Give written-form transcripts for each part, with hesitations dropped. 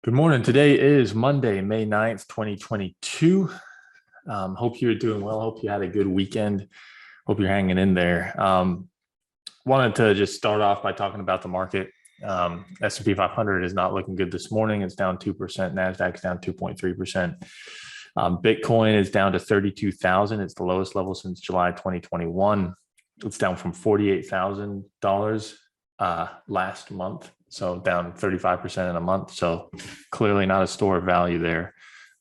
Good morning. Today is Monday, May 9th, 2022. Hope you're doing well. Hope you had a good weekend. Hope you're hanging in there. Wanted to just start off by talking about the market. S&P 500 is not looking good this morning. It's down 2%. NASDAQ is down 2.3%. Bitcoin is down to 32,000. It's the lowest level since July 2021. It's down from $48,000 last month. So down 35% in a month. So clearly not a store of value there.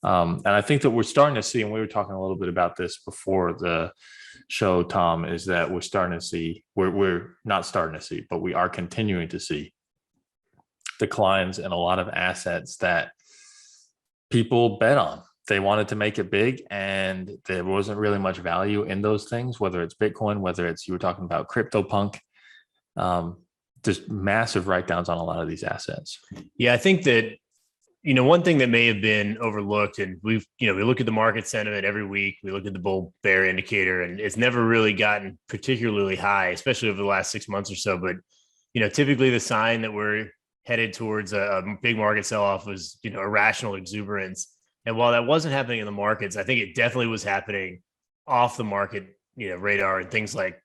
And I think that we're starting to see, and we were talking a little bit about this before the show, Tom, is that we're starting to see, we're not starting to see, but we are continuing to see declines in a lot of assets that people bet on. They wanted to make it big, and there wasn't really much value in those things, whether it's Bitcoin, whether it's, you were talking about CryptoPunk. Just massive write-downs on a lot of these assets. Yeah, I think that, one thing that may have been overlooked, and we look at the market sentiment every week, we look at the bull bear indicator, and it's never really gotten particularly high, especially over the last 6 months or so. But, typically the sign that we're headed towards a big market sell-off was, irrational exuberance. And while that wasn't happening in the markets, I think it definitely was happening off the market, radar, and things like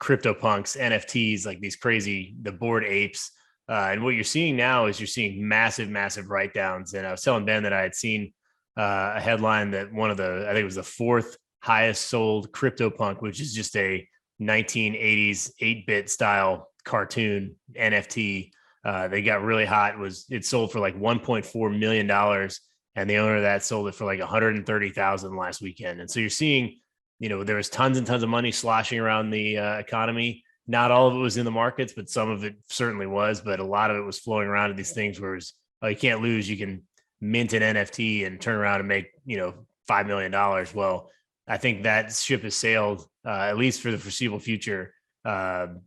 CryptoPunks, NFTs, like these crazy, the Bored Apes. And what you're seeing now is you're seeing massive write-downs. And I was telling Ben that I had seen a headline that I think it was the fourth highest sold CryptoPunk, which is just a 1980s 8-bit style cartoon NFT. They got really hot. It sold for like $1.4 million. And the owner of that sold it for like $130,000 last weekend. And so you're seeing, there was tons and tons of money sloshing around the economy. Not all of it was in the markets, but some of it certainly was. But a lot of it was flowing around to these things where you can't lose. You can mint an NFT and turn around and make, $5 million. Well, I think that ship has sailed, at least for the foreseeable future. And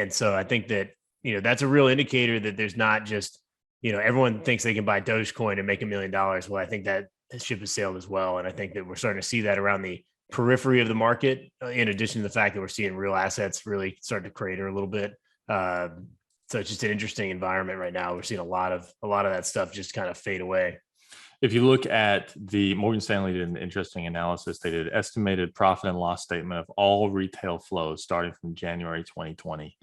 so I think that, that's a real indicator that there's not just, everyone thinks they can buy Dogecoin and make $1 million. Well, I think that ship has sailed as well. And I think that we're starting to see that around the periphery of the market, in addition to the fact that we're seeing real assets really start to crater a little bit. So it's just an interesting environment right now. We're seeing a lot of that stuff just kind of fade away. If you look at the Morgan Stanley did an interesting analysis. They did estimated profit and loss statement of all retail flows starting from January 2020.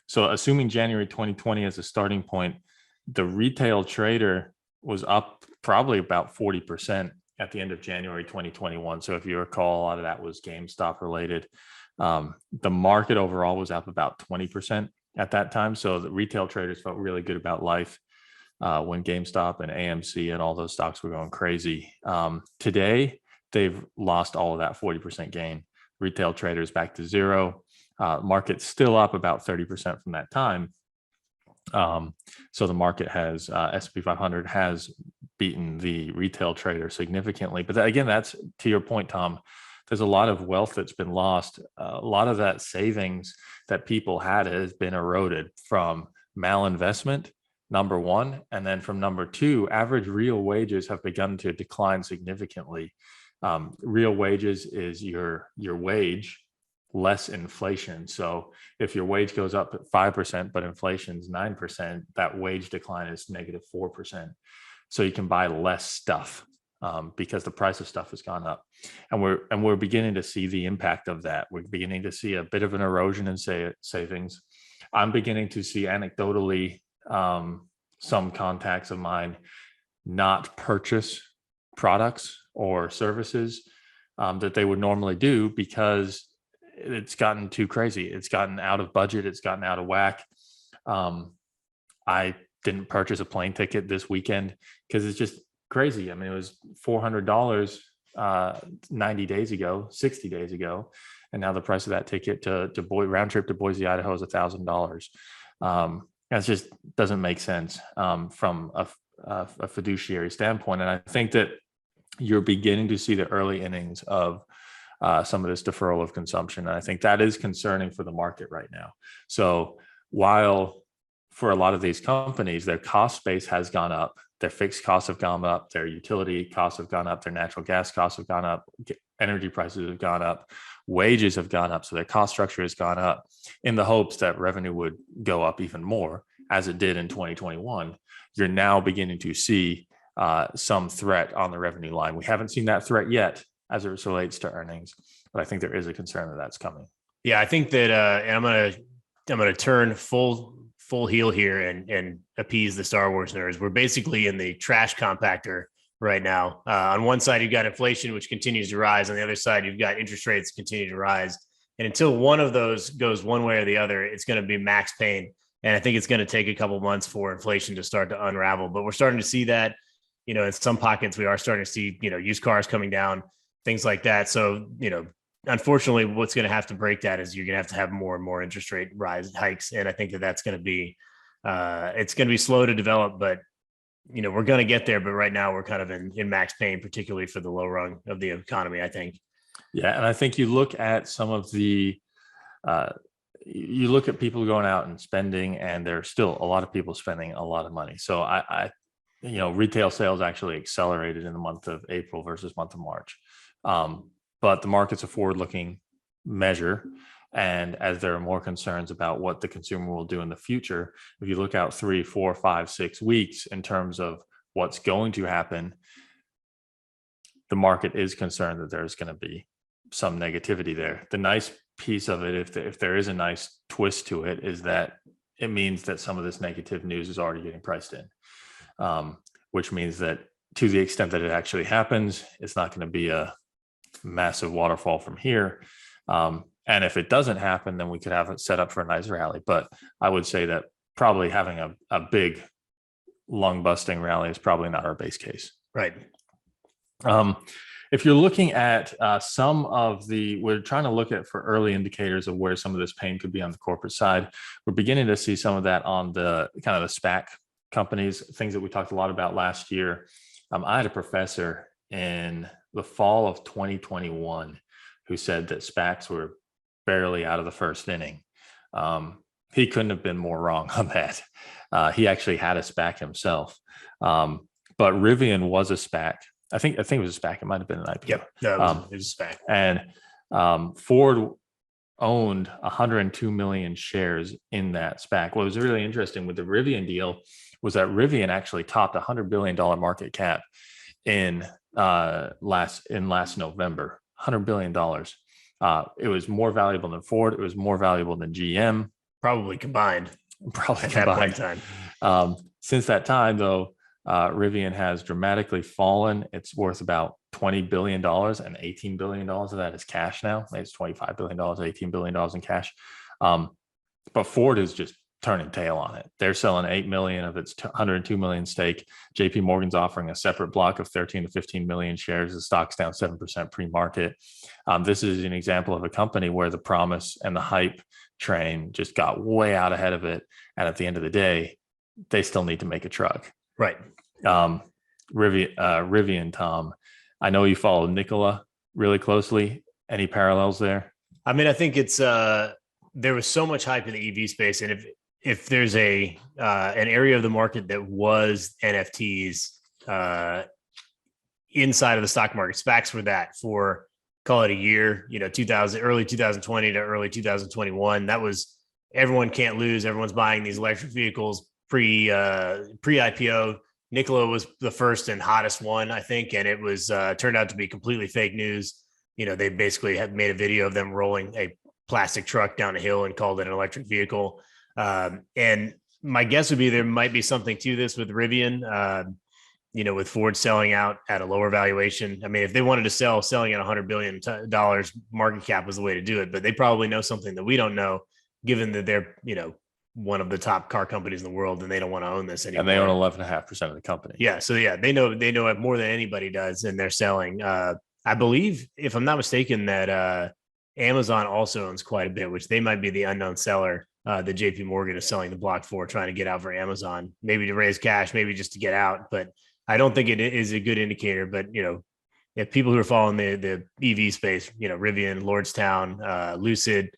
So assuming January 2020 as a starting point, the retail trader was up probably about 40% at the end of January 2021. So if you recall, a lot of that was GameStop related. The market overall was up about 20% at that time. So the retail traders felt really good about life when GameStop and AMC and all those stocks were going crazy. Today, they've lost all of that 40% gain. Retail traders back to zero. Market's still up about 30% from that time. So the market has, S&P 500 has beaten the retail trader significantly. But again, that's to your point, Tom. There's a lot of wealth that's been lost. A lot of that savings that people had has been eroded from malinvestment, number one. And then from number two, average real wages have begun to decline significantly. Real wages is your wage less inflation. So if your wage goes up at 5%, but inflation's 9%, that wage decline is negative 4%. So you can buy less stuff because the price of stuff has gone up. And we're beginning to see the impact of that. We're beginning to see a bit of an erosion in savings. I'm beginning to see anecdotally some contacts of mine not purchase products or services that they would normally do because it's gotten too crazy. It's gotten out of budget. It's gotten out of whack. I didn't purchase a plane ticket this weekend because it's just crazy. I mean, it was $400 90 days ago, 60 days ago. And now the price of that ticket to round trip to Boise, Idaho is $1,000. That just doesn't make sense from a fiduciary standpoint. And I think that you're beginning to see the early innings of some of this deferral of consumption. And I think that is concerning for the market right now. So while for a lot of these companies, their cost base has gone up, their fixed costs have gone up, their utility costs have gone up, their natural gas costs have gone up, energy prices have gone up, wages have gone up. So their cost structure has gone up in the hopes that revenue would go up even more, as it did in 2021. you're now beginning to see some threat on the revenue line. We haven't seen that threat yet as it relates to earnings, but I think there is a concern that that's coming. Yeah, I think that, and I'm gonna turn full heel here and appease the Star Wars nerds. We're basically in the trash compactor right now. On one side, you've got inflation, which continues to rise. On the other side, you've got interest rates continue to rise. And until one of those goes one way or the other, it's going to be max pain. And I think it's going to take a couple months for inflation to start to unravel. But we're starting to see that, in some pockets, we are starting to see, used cars coming down, things like that. So, unfortunately, what's going to have to break that is you're going to have more and more interest rate rise hikes. And I think that that's going to be, it's going to be slow to develop, but we're going to get there. But right now we're kind of in max pain, particularly for the low rung of the economy, I think. Yeah. And I think you look at some of the, you look at people going out and spending, and there's still a lot of people spending a lot of money. So I retail sales actually accelerated in the month of April versus month of March. But the market's a forward-looking measure. And as there are more concerns about what the consumer will do in the future, if you look out 3, 4, 5, 6 weeks in terms of what's going to happen, the market is concerned that there's going to be some negativity there. The nice piece of it, if there is a nice twist to it, is that it means that some of this negative news is already getting priced in, which means that to the extent that it actually happens, it's not going to be a massive waterfall from here. And if it doesn't happen, then we could have it set up for a nice rally. But I would say that probably having a big lung busting rally is probably not our base case. Right. If you're looking at we're trying to look at for early indicators of where some of this pain could be on the corporate side. We're beginning to see some of that on the kind of the SPAC companies, things that we talked a lot about last year. I had a professor in the fall of 2021 who said that SPACs were barely out of the first inning. He couldn't have been more wrong on that. He actually had a SPAC himself. But Rivian was a SPAC. I think it was a SPAC. It might have been an IPO. Yep. No, it was a SPAC. And Ford owned 102 million shares in that SPAC. What was really interesting with the Rivian deal was that Rivian actually topped $100 billion market cap in last November. $100 billion. It was more valuable than Ford. It was more valuable than GM. Probably combined. Probably combined. That point in time. Since that time, though, Rivian has dramatically fallen. It's worth about $20 billion, and $18 billion of that is cash now. It's $25 billion, $18 billion in cash. But Ford is just turning tail on it. They're selling 8 million of its 102 million stake. JP Morgan's offering a separate block of 13 to 15 million shares. The stock's down 7% pre-market. This is an example of a company where the promise and the hype train just got way out ahead of it. And at the end of the day, they still need to make a truck. Right. Rivian, Tom, I know you follow Nikola really closely. Any parallels there? I mean, I think it's there was so much hype in the EV space, and if there's an area of the market that was NFTs inside of the stock market, SPACs were that for, call it a year, early 2020 to early 2021. That was everyone can't lose. Everyone's buying these electric vehicles pre-IPO. Nikola was the first and hottest one, I think, and it was turned out to be completely fake news. They basically had made a video of them rolling a plastic truck down a hill and called it an electric vehicle. And my guess would be there might be something to this with Rivian, with Ford selling out at a lower valuation. I mean, if they wanted to selling at $100 billion market cap was the way to do it, but they probably know something that we don't know, given that they're, one of the top car companies in the world, and they don't want to own this anymore. And they own 11.5% of the company. Yeah. So yeah, they know it more than anybody does, and they're selling. I believe, if I'm not mistaken, that Amazon also owns quite a bit, which they might be the unknown seller that JP Morgan is selling the block for, trying to get out for Amazon, maybe to raise cash, maybe just to get out. But I don't think it is a good indicator. But, if people who are following the EV space, Rivian, Lordstown, Lucid,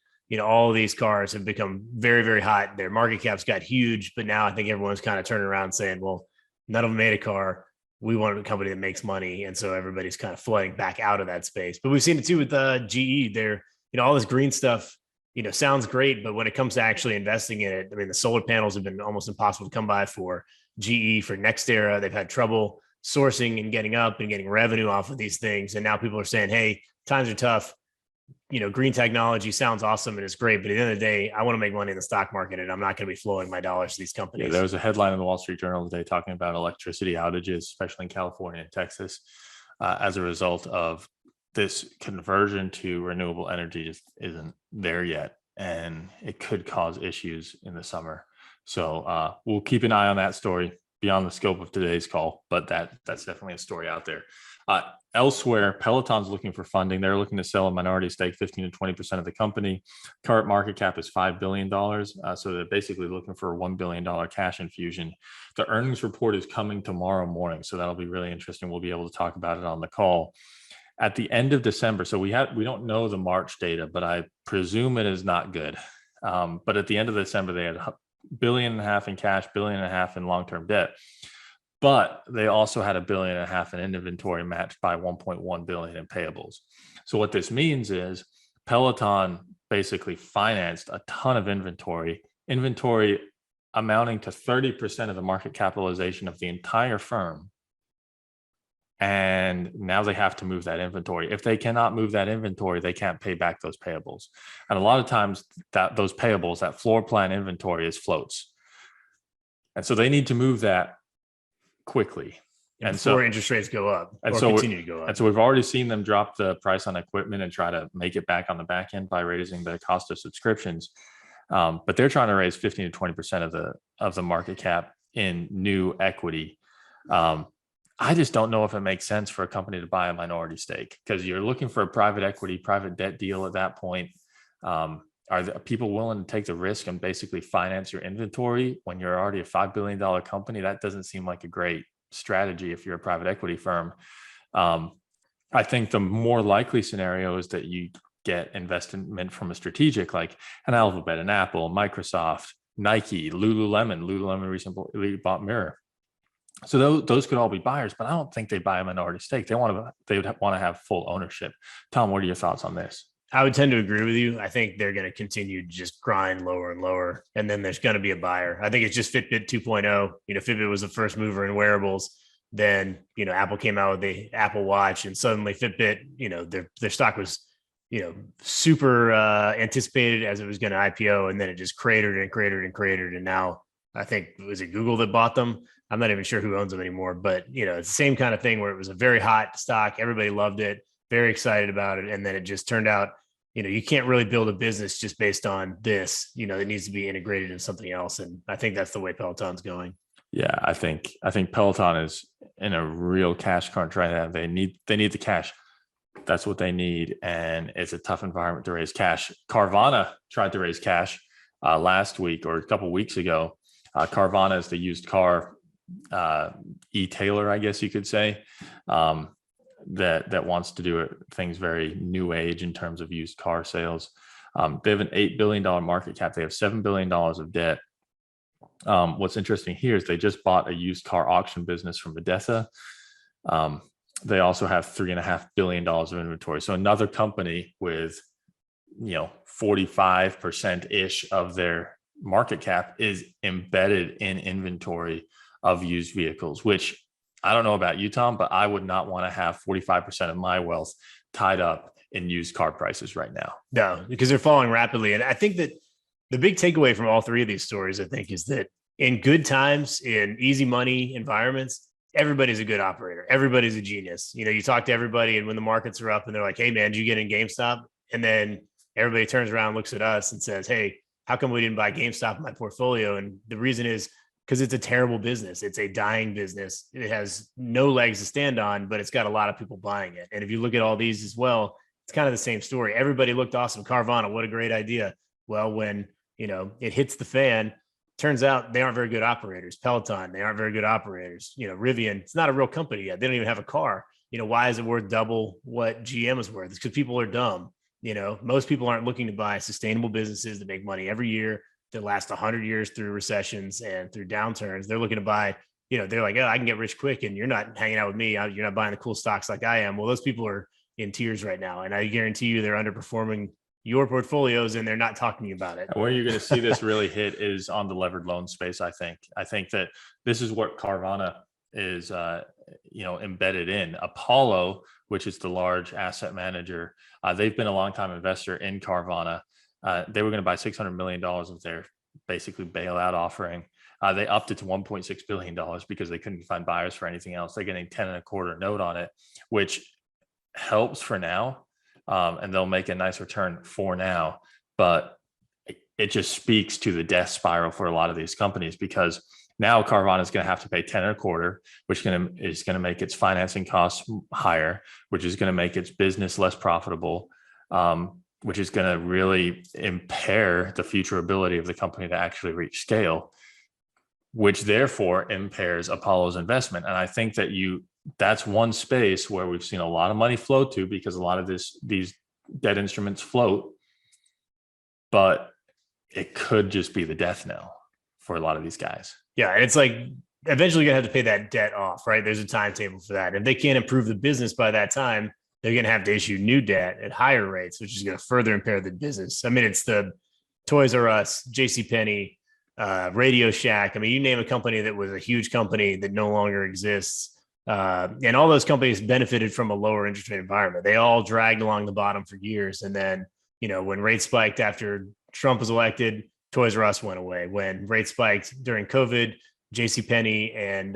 all of these cars have become very, very hot. Their market caps got huge, but now I think everyone's kind of turning around saying, well, none of them made a car. We want a company that makes money. And so everybody's kind of flooding back out of that space. But we've seen it too with GE. They're, all this green stuff, sounds great, but when it comes to actually investing in it, I mean, the solar panels have been almost impossible to come by for. GE for next era. They've had trouble sourcing and getting up and getting revenue off of these things. And now people are saying, hey, times are tough. Green technology sounds awesome and it's great, but at the end of the day, I want to make money in the stock market and I'm not going to be flowing my dollars to these companies. Yeah, there was a headline in the Wall Street Journal today talking about electricity outages, especially in California and Texas, as a result of this conversion to renewable energy just isn't there yet, and it could cause issues in the summer. So we'll keep an eye on that story beyond the scope of today's call, but that's definitely a story out there. Elsewhere, Peloton's looking for funding. They're looking to sell a minority stake, 15 to 20% of the company. Current market cap is $5 billion. So they're basically looking for a $1 billion cash infusion. The earnings report is coming tomorrow morning. So that'll be really interesting. We'll be able to talk about it on the call. At the end of December, so we don't know the March data, but I presume it is not good. But at the end of December, they had $1.5 billion in cash, $1.5 billion in long-term debt. But they also had $1.5 billion in inventory matched by $1.1 billion in payables. So what this means is Peloton basically financed a ton of inventory amounting to 30% of the market capitalization of the entire firm. And now they have to move that inventory. If they cannot move that inventory, they can't pay back those payables. And a lot of times those payables, that floor plan inventory, is floats. And so they need to move that quickly. And before interest rates go up and or so continue to go up. And so we've already seen them drop the price on equipment and try to make it back on the back end by raising the cost of subscriptions. But they're trying to raise 15 to 20% of the market cap in new equity. I just don't know if it makes sense for a company to buy a minority stake, because you're looking for a private equity, private debt deal at that point. Are people willing to take the risk and basically finance your inventory when you're already a $5 billion company? That doesn't seem like a great strategy if you're a private equity firm. I think the more likely scenario is that you get investment from a strategic like an Alphabet, an Apple, Microsoft, Nike, Lululemon. Lululemon recently bought Mirror. So those could all be buyers, but I don't think they buy a minority stake. They would want to have full ownership. Tom, what are your thoughts on this? I would tend to agree with you. I think they're going to continue to just grind lower and lower, and then there's going to be a buyer. I think it's just Fitbit 2.0. Fitbit was the first mover in wearables. Then, Apple came out with the Apple Watch, and suddenly Fitbit, their stock was, super anticipated as it was going to IPO, and then it just cratered and cratered and cratered. And now I think, was it Google that bought them? I'm not even sure who owns them anymore, but it's the same kind of thing where it was a very hot stock. Everybody loved it, very excited about it. And then it just turned out, you can't really build a business just based on this, it needs to be integrated in something else. And I think that's the way Peloton's going. Yeah, I think Peloton is in a real cash crunch right now. They need the cash. That's what they need. And it's a tough environment to raise cash. Carvana tried to raise cash last week or a couple of weeks ago. Carvana is the used car e-tailer, I guess you could say, that wants to do things very new age in terms of used car sales. They have an $8 billion market cap. They have $7 billion of debt. What's interesting here is they just bought a used car auction business from Odessa. They also have $3.5 billion of inventory. So another company with 45% ish of their market cap is embedded in inventory of used vehicles, which I don't know about you, Tom, but I would not want to have 45% of my wealth tied up in used car prices right now. No, because they're falling rapidly. And I think that the big takeaway from all three of these stories, I think, is that in good times, in easy money environments, everybody's a good operator. Everybody's a genius. You talk to everybody, and when the markets are up and they're like, hey, man, did you get in GameStop? And then everybody turns around, looks at us and says, hey, how come we didn't buy GameStop in my portfolio? And the reason is because it's a terrible business. It's a dying business. It has no legs to stand on, but it's got a lot of people buying it. And if you look at all these as well, it's kind of the same story. Everybody looked awesome. Carvana, what a great idea. Well, when, it hits the fan, turns out they aren't very good operators. Peloton, they aren't very good operators. Rivian, it's not a real company yet. They don't even have a car. Why is it worth double what GM is worth? It's because people are dumb. Most people aren't looking to buy sustainable businesses that make money every year, that last 100 years through recessions and through downturns. They're looking to buy, they're like, oh, I can get rich quick, and you're not hanging out with me. You're not buying the cool stocks like I am. Well, those people are in tears right now. And I guarantee you they're underperforming, your portfolios and they're not talking about it. Where you're going to see this really hit is on the levered loan space. I think that this is what Carvana is, embedded in. Apollo, which is the large asset manager, they've been a longtime investor in Carvana. They were going to buy $600 million of their basically bailout offering. They upped it to $1.6 billion because they couldn't find buyers for anything else. They're getting 10 and a quarter note on it, which helps for now. And they'll make a nice return for now. But it just speaks to the death spiral for a lot of these companies, because now Carvana is going to have to pay 10 and a quarter, which is going to make its financing costs higher, which is going to make its business less profitable, which is going to really impair the future ability of the company to actually reach scale, which therefore impairs Apollo's investment. And I think that that's one space where we've seen a lot of money flow to, because a lot of these debt instruments float, but it could just be the death knell for a lot of these guys. Yeah. And it's like, eventually you're gonna have to pay that debt off, right? There's a timetable for that. If they can't improve the business by that time, they're going to have to issue new debt at higher rates, which is going to further impair the business. I mean, it's the Toys R Us, JCPenney, Radio Shack. I mean, you name a company that was a huge company that no longer exists. And all those companies benefited from a lower interest rate environment. They all dragged along the bottom for years. And then, when rates spiked after Trump was elected, Toys R Us went away. When rates spiked during COVID, JCPenney and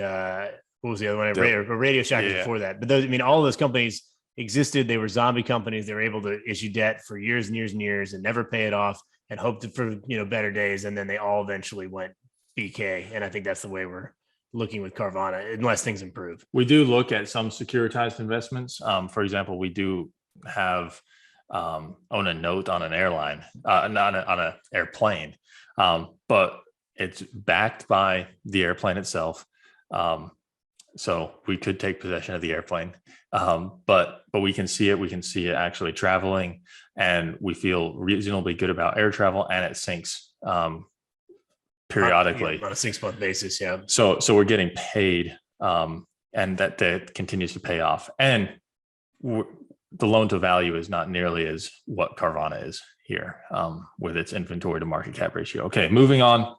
what was the other one? Radio Shack before that. But all of those companies existed. They were zombie companies. They were able to issue debt for years and years and years and never pay it off and hoped for, better days. And then they all eventually went BK. And I think that's the way we're looking with Carvana, unless things improve. We do look at some securitized investments. For example, we do have own a note on an airline, not on an airplane, but it's backed by the airplane itself. So we could take possession of the airplane, but we can see it. We can see it actually traveling, and we feel reasonably good about air travel, and it sinks periodically on a 6-month basis. Yeah. So we're getting paid, and that continues to pay off. And the loan to value is not nearly as what Carvana is here, with its inventory to market cap ratio. Okay, moving on.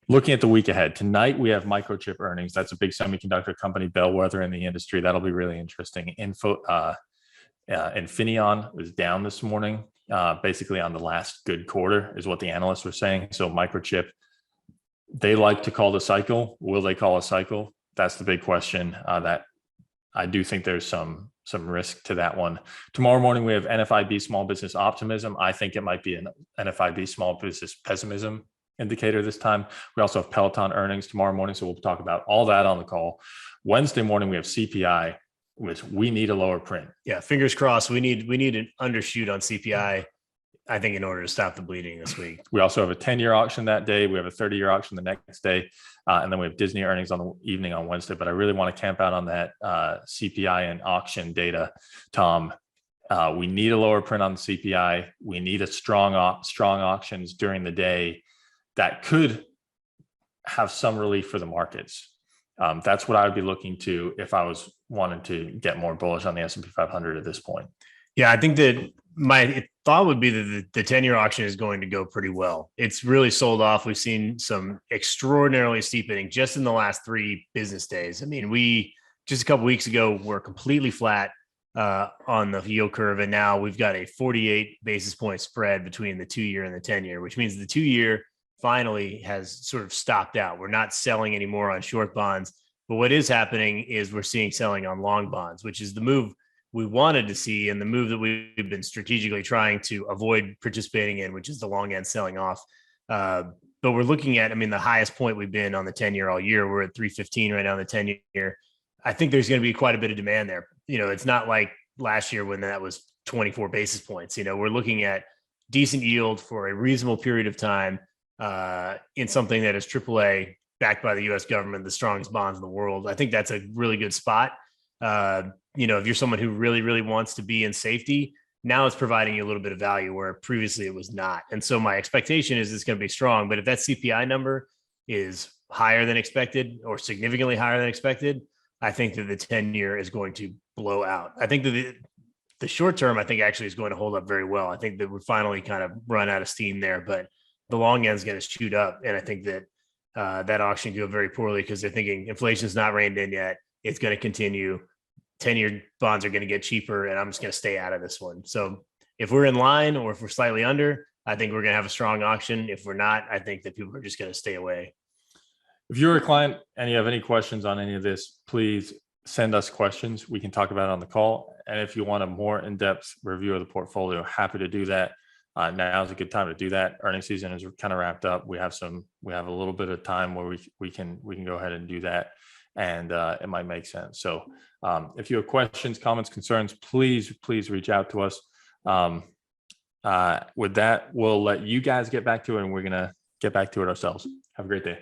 Looking at the week ahead, tonight we have Microchip earnings. That's a big semiconductor company, bellwether in the industry. That'll be really interesting. Infineon was down this morning, basically on the last good quarter, is what the analysts were saying. So Microchip, they like to call the cycle. Will they call a cycle? That's the big question. That I do think there's some risk to that one. Tomorrow morning we have NFIB small business optimism. I think it might be an NFIB small business pessimism indicator this time. We also have Peloton earnings tomorrow morning, so we'll talk about all that on the call. Wednesday morning we have CPI, which we need a lower print. Yeah, fingers crossed. We need an undershoot on CPI, I think, in order to stop the bleeding this week. We also have a 10-year auction that day. We have a 30-year auction the next day, and then we have Disney earnings on the evening on Wednesday. But I really want to camp out on that CPI and auction data, Tom. We need a lower print on the CPI. We need a strong auctions during the day that could have some relief for the markets. That's what I would be looking to if I was wanting to get more bullish on the S&P 500 at this point. Yeah, I think that my thought would be that the 10-year auction is going to go pretty well. It's really sold off. We've seen some extraordinarily steepening just in the last 3 business days. I mean, we just a couple of weeks ago were completely flat on the yield curve, and now we've got a 48 basis point spread between the 2-year and the 10-year, which means the 2-year finally has sort of stopped out. We're not selling anymore on short bonds, but what is happening is we're seeing selling on long bonds, which is the move we wanted to see and the move that we've been strategically trying to avoid participating in, which is the long end selling off. But we're looking at, the highest point we've been on the 10-year all year. We're at 315 right now on the 10-year. I think there's going to be quite a bit of demand there. It's not like last year when that was 24 basis points. We're looking at decent yield for a reasonable period of time in something that is AAA backed by the U.S. government, the strongest bonds in the world. I think that's a really good spot. If you're someone who really, really wants to be in safety, now it's providing you a little bit of value where previously it was not. And so my expectation is it's going to be strong. But if that CPI number is higher than expected or significantly higher than expected, I think that the 10-year is going to blow out. I think that the short term, I think actually is going to hold up very well. I think that we're finally kind of run out of steam there, but the long end is going to shoot up. And I think that that auction could go very poorly because they're thinking inflation's not reined in yet. It's going to continue. 10-year bonds are going to get cheaper, and I'm just going to stay out of this one. So if we're in line or if we're slightly under, I think we're going to have a strong auction. If we're not, I think that people are just going to stay away. If you're a client and you have any questions on any of this, please send us questions. We can talk about it on the call. And if you want a more in-depth review of the portfolio, happy to do that. Now is a good time to do that. Earnings season is kind of wrapped up. We have a little bit of time where we can go ahead and do that, and it might make sense. So if you have questions, comments, concerns, please reach out to us. With that, we'll let you guys get back to it, and we're gonna get back to it ourselves. Have a great day.